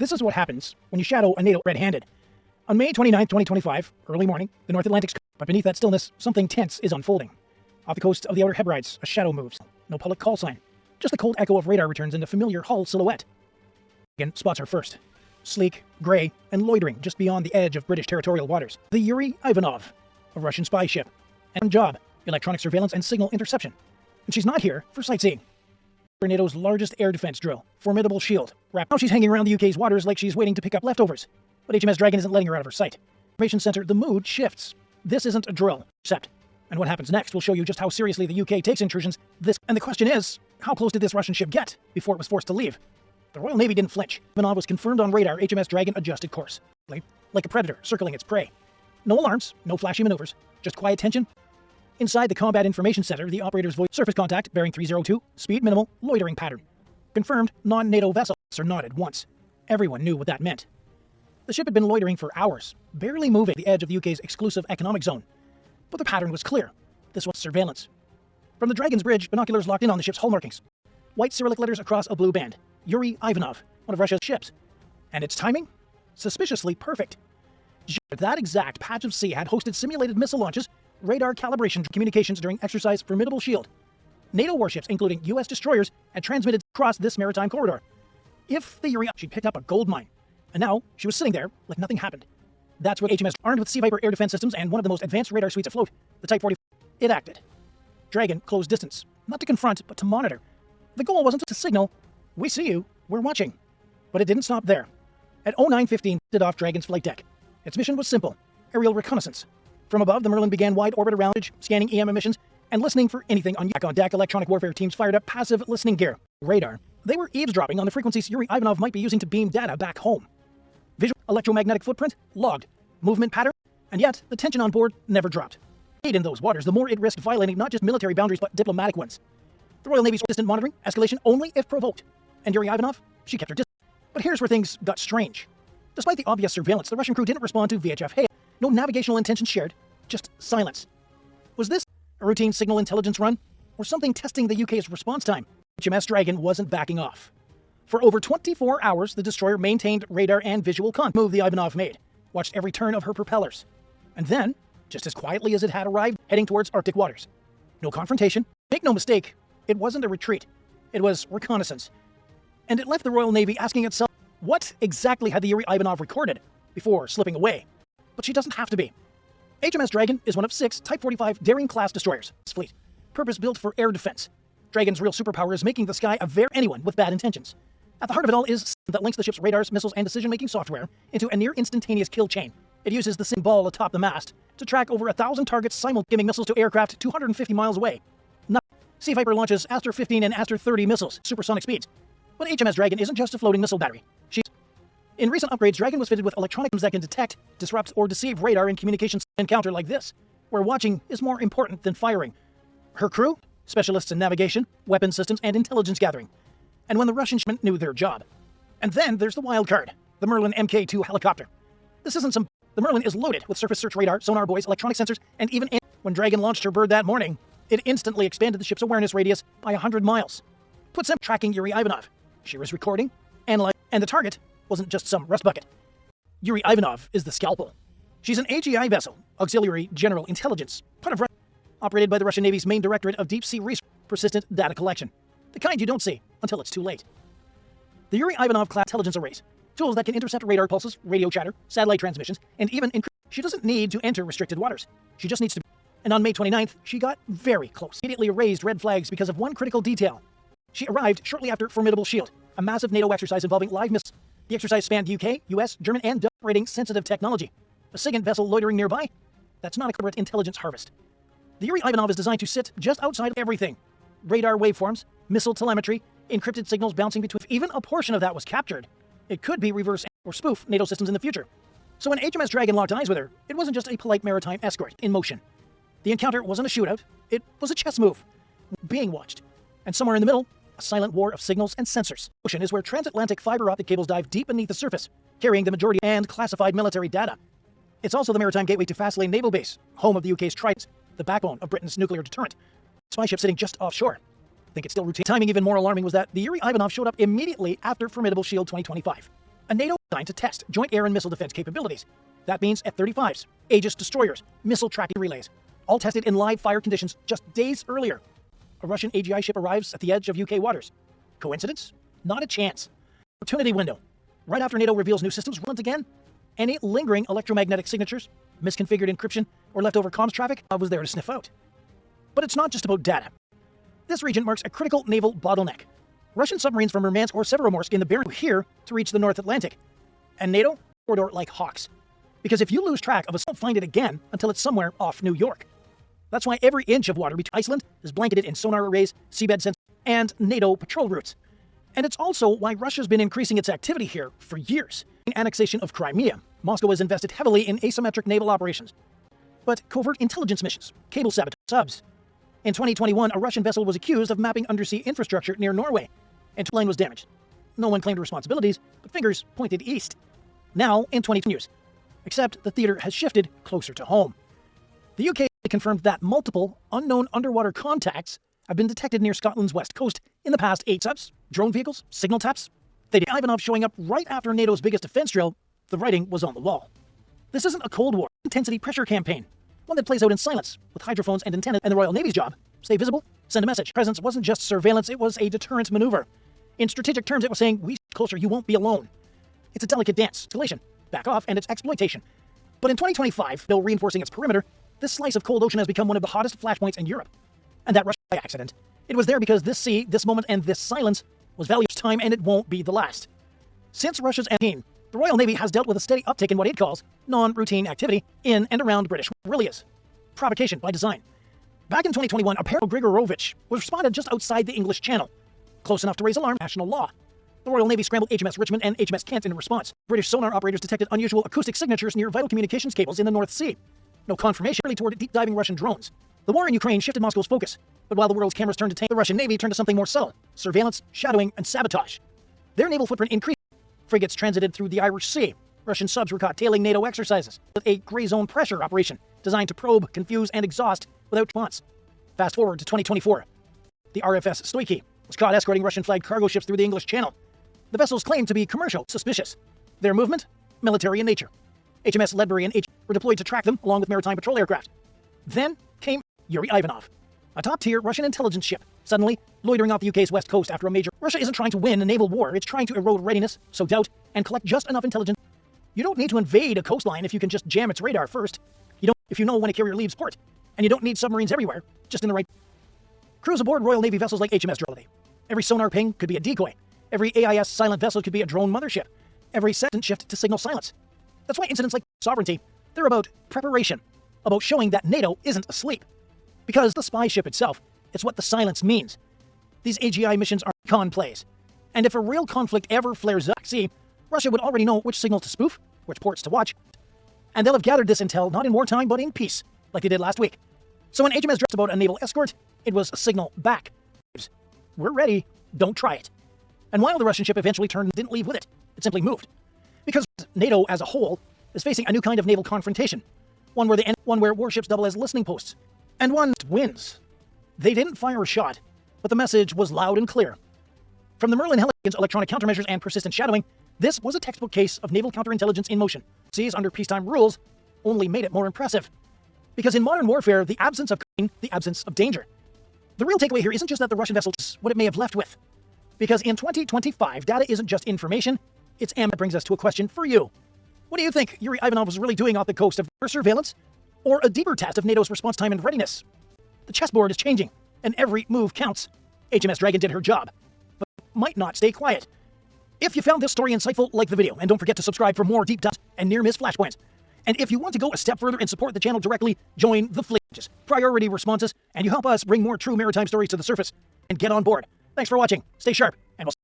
This is what happens when you shadow a NATO red-handed. On May 29, 2025, early morning, the North Atlantic's but beneath that stillness, something tense is unfolding. Off the coast of the Outer Hebrides, a shadow moves. No public call sign. Just the cold echo of radar returns into familiar hull silhouette. Again, spots her first. Sleek, gray, and loitering just beyond the edge of British territorial waters. The Yuri Ivanov, a Russian spy ship. And job, electronic surveillance and signal interception. And she's not here for sightseeing. NATO's largest air defense drill, Formidable Shield. Now she's hanging around the UK's waters like she's waiting to pick up leftovers. But HMS Dragon isn't letting her out of her sight. Information Center, the mood shifts. This isn't a drill, except. And what happens next will show you just how seriously the UK takes intrusions. And the question is, how close did this Russian ship get before it was forced to leave? The Royal Navy didn't flinch. Ivanov was confirmed on radar. HMS Dragon adjusted course. Like a predator circling its prey. No alarms, no flashy maneuvers, just quiet tension. Inside the Combat Information Center, the operator's voice, surface contact, bearing 302, speed minimal, loitering pattern. Confirmed, non-NATO vessel. Sir nodded once. Everyone knew what that meant. The ship had been loitering for hours, barely moving the edge of the UK's exclusive economic zone. But the pattern was clear. This was surveillance. From the Dragon's bridge, binoculars locked in on the ship's hull markings. White Cyrillic letters across a blue band. Yuri Ivanov, one of Russia's ships. And its timing? Suspiciously perfect. That exact patch of sea had hosted simulated missile launches, radar calibration communications during exercise Formidable Shield. NATO warships, including U.S. destroyers, had transmitted across this maritime corridor. If the Yuri, she'd picked up a gold mine. And now, she was sitting there like nothing happened. That's what HMS, armed with Sea Viper air defense systems and one of the most advanced radar suites afloat, the Type 40, it acted. Dragon closed distance, not to confront, but to monitor. The goal wasn't to signal, we see you, we're watching. But it didn't stop there. At 09:15, did off Dragon's flight deck. Its mission was simple, aerial reconnaissance. From above, the Merlin began wide orbit around, scanning EM emissions, and listening for anything on deck. Electronic warfare teams fired up passive listening gear, radar. They were eavesdropping on the frequencies Yuri Ivanov might be using to beam data back home. Visual electromagnetic footprint, logged. Movement pattern, and yet the tension on board never dropped. In those waters, the more it risked violating not just military boundaries but diplomatic ones. The Royal Navy's distant monitoring, escalation only if provoked. And Yuri Ivanov, she kept her distance. But here's where things got strange. Despite the obvious surveillance, the Russian crew didn't respond to VHF hail. No navigational intentions shared, just silence. Was this a routine signal intelligence run, or something testing the UK's response time? HMS Dragon wasn't backing off. For over 24 hours, the destroyer maintained radar and visual move the Ivanov made, watched every turn of her propellers. And then, just as quietly as it had arrived, heading towards Arctic waters. No confrontation. Make no mistake, it wasn't a retreat. It was reconnaissance. And it left the Royal Navy asking itself, what exactly had the Yuri Ivanov recorded before slipping away? But she doesn't have to be. HMS Dragon is one of 6 Type 45 Daring-class destroyers. Fleet, purpose-built for air defense. Dragon's real superpower is making the sky a anyone with bad intentions. At the heart of it all is that links the ship's radars, missiles, and decision-making software into a near-instantaneous kill chain. It uses the same ball atop the mast to track over 1,000 targets simultaneously, missiles to aircraft 250 miles away. Sea Viper launches Aster 15 and Aster 30 missiles, supersonic speeds. But HMS Dragon isn't just a floating missile battery. In recent upgrades, Dragon was fitted with electronics that can detect, disrupt, or deceive radar in communications encounter like this, where watching is more important than firing. Her crew? Specialists in navigation, weapon systems, and intelligence gathering. And when the Russian shipment knew their job. And then there's the wild card, the Merlin Mk2 helicopter. This isn't some... The Merlin is loaded with surface search radar, sonar buoys, electronic sensors, and even... When Dragon launched her bird that morning, it instantly expanded the ship's awareness radius by 100 miles. Put some tracking Yuri Ivanov. She was recording, analyzing, and the target wasn't just some rust bucket. Yuri Ivanov is the scalpel. She's an AGI vessel, Auxiliary General Intelligence, part of Russia, operated by the Russian Navy's main Directorate of Deep Sea Research, persistent data collection. The kind you don't see until it's too late. The Yuri Ivanov-class intelligence arrays, tools that can intercept radar pulses, radio chatter, satellite transmissions, and even encrypt. She doesn't need to enter restricted waters. She just needs to... And on May 29th, she got very close. Immediately raised red flags because of one critical detail. She arrived shortly after Formidable Shield, a massive NATO exercise involving live missiles. The exercise spanned UK, US, German, and Dutch operating sensitive technology. A SIGINT vessel loitering nearby? That's not a corporate intelligence harvest. The Yuri Ivanov is designed to sit just outside of everything. Radar waveforms, missile telemetry, encrypted signals bouncing between. If even a portion of that was captured, it could be reverse or spoof NATO systems in the future. So when HMS Dragon locked eyes with her, it wasn't just a polite maritime escort in motion. The encounter wasn't a shootout, it was a chess move, being watched. And somewhere in the middle, a silent war of signals and sensors. Ocean is where transatlantic fiber optic cables dive deep beneath the surface, carrying the majority and classified military data. It's also the maritime gateway to Faslane Naval Base, home of the UK's Tridents, the backbone of Britain's nuclear deterrent. Spy ship sitting just offshore. I think it's still routine. Timing even more alarming was that the Yuri Ivanov showed up immediately after Formidable Shield 2025. a NATO designed to test joint air and missile defense capabilities. That means F-35s, Aegis destroyers, missile tracking relays, all tested in live fire conditions just days earlier. A Russian AGI ship arrives at the edge of UK waters. Coincidence? Not a chance. Opportunity window. Right after NATO reveals new systems once again, any lingering electromagnetic signatures, misconfigured encryption, or leftover comms traffic was there to sniff out. But it's not just about data. This region marks a critical naval bottleneck. Russian submarines from Murmansk or Severomorsk in the Barents are here to reach the North Atlantic. And NATO corridor like hawks. Because if you lose track of us, don't find it again until it's somewhere off New York. That's why every inch of water between Iceland is blanketed in sonar arrays, seabed sensors, and NATO patrol routes. And it's also why Russia's been increasing its activity here for years. In annexation of Crimea, Moscow has invested heavily in asymmetric naval operations. But covert intelligence missions, cable sabotage, subs. In 2021, a Russian vessel was accused of mapping undersea infrastructure near Norway, and the line was damaged. No one claimed responsibilities, but fingers pointed east. Now, in 2020 news, except the theater has shifted closer to home. The UK confirmed that multiple unknown underwater contacts have been detected near Scotland's west coast in the past 8 subs, drone vehicles, signal taps. Ivanov showing up right after NATO's biggest defense drill, the writing was on the wall. This isn't a Cold War intensity pressure campaign, one that plays out in silence with hydrophones and antennas, and the Royal Navy's job, stay visible, send a message. Presence wasn't just surveillance, it was a deterrence maneuver. In strategic terms, it was saying, we closer, you won't be alone. It's a delicate dance, escalation, back off, and it's exploitation. But in 2025, though reinforcing its perimeter, this slice of cold ocean has become one of the hottest flashpoints in Europe. And that Russia by accident. It was there because this sea, this moment, and this silence was valued time, and it won't be the last. Since Russia's campaign, the Royal Navy has dealt with a steady uptick in what it calls non-routine activity in and around British guerrillas. Provocation by design. Back in 2021, a Peril Grigorovich was spotted just outside the English Channel, close enough to raise alarm national law. The Royal Navy scrambled HMS Richmond and HMS Kent in response. British sonar operators detected unusual acoustic signatures near vital communications cables in the North Sea. No confirmation really toward deep-diving Russian drones. The war in Ukraine shifted Moscow's focus, but while the world's cameras turned to tank, the Russian Navy turned to something more subtle: surveillance, shadowing, and sabotage. Their naval footprint increased. Frigates transited through the Irish Sea. Russian subs were caught tailing NATO exercises with a gray zone pressure operation designed to probe, confuse, and exhaust without response. Fast forward to 2024. The RFS Stoichi was caught escorting Russian-flagged cargo ships through the English Channel. The vessels claimed to be commercial, suspicious. Their movement? Military in nature. HMS Ledbury and H were deployed to track them along with maritime patrol aircraft. Then came Yuri Ivanov, a top-tier Russian intelligence ship, suddenly loitering off the UK's west coast after a major... Russia isn't trying to win a naval war, it's trying to erode readiness, sow doubt, and collect just enough intelligence. You don't need to invade a coastline if you can just jam its radar first. You don't if you know when a carrier leaves port. And you don't need submarines everywhere, just in the right... Crews aboard Royal Navy vessels like HMS Drolity. Every sonar ping could be a decoy. Every AIS silent vessel could be a drone mothership. Every second shift to signal silence. That's why incidents like sovereignty, they're about preparation, about showing that NATO isn't asleep. Because the spy ship itself, it's what the silence means. These AGI missions are con plays. And if a real conflict ever flares up, see, Russia would already know which signals to spoof, which ports to watch. And they'll have gathered this intel not in wartime, but in peace, like they did last week. So when HMS dropped about a naval escort, it was a signal back. We're ready, don't try it. And while the Russian ship eventually turned and didn't leave with it, it simply moved. Because NATO as a whole is facing a new kind of naval confrontation. One where warships double as listening posts. And one wins. They didn't fire a shot, but the message was loud and clear. From the Merlin Helicopters, electronic countermeasures, and persistent shadowing, this was a textbook case of naval counterintelligence in motion. Seas under peacetime rules only made it more impressive. Because in modern warfare, the absence of the absence of danger. The real takeaway here isn't just that the Russian vessel is what it may have left with. Because in 2025, data isn't just information, it's ammo. That brings us to a question for you. What do you think Yuri Ivanov was really doing off the coast of surveillance? Or a deeper test of NATO's response time and readiness? The chessboard is changing, and every move counts. HMS Dragon did her job, but might not stay quiet. If you found this story insightful, like the video, and don't forget to subscribe for more deep dives and near-miss flashpoints. And if you want to go a step further and support the channel directly, join the fleet. Priority responses, and you help us bring more true maritime stories to the surface. And get on board. Thanks for watching, stay sharp, and we'll see you.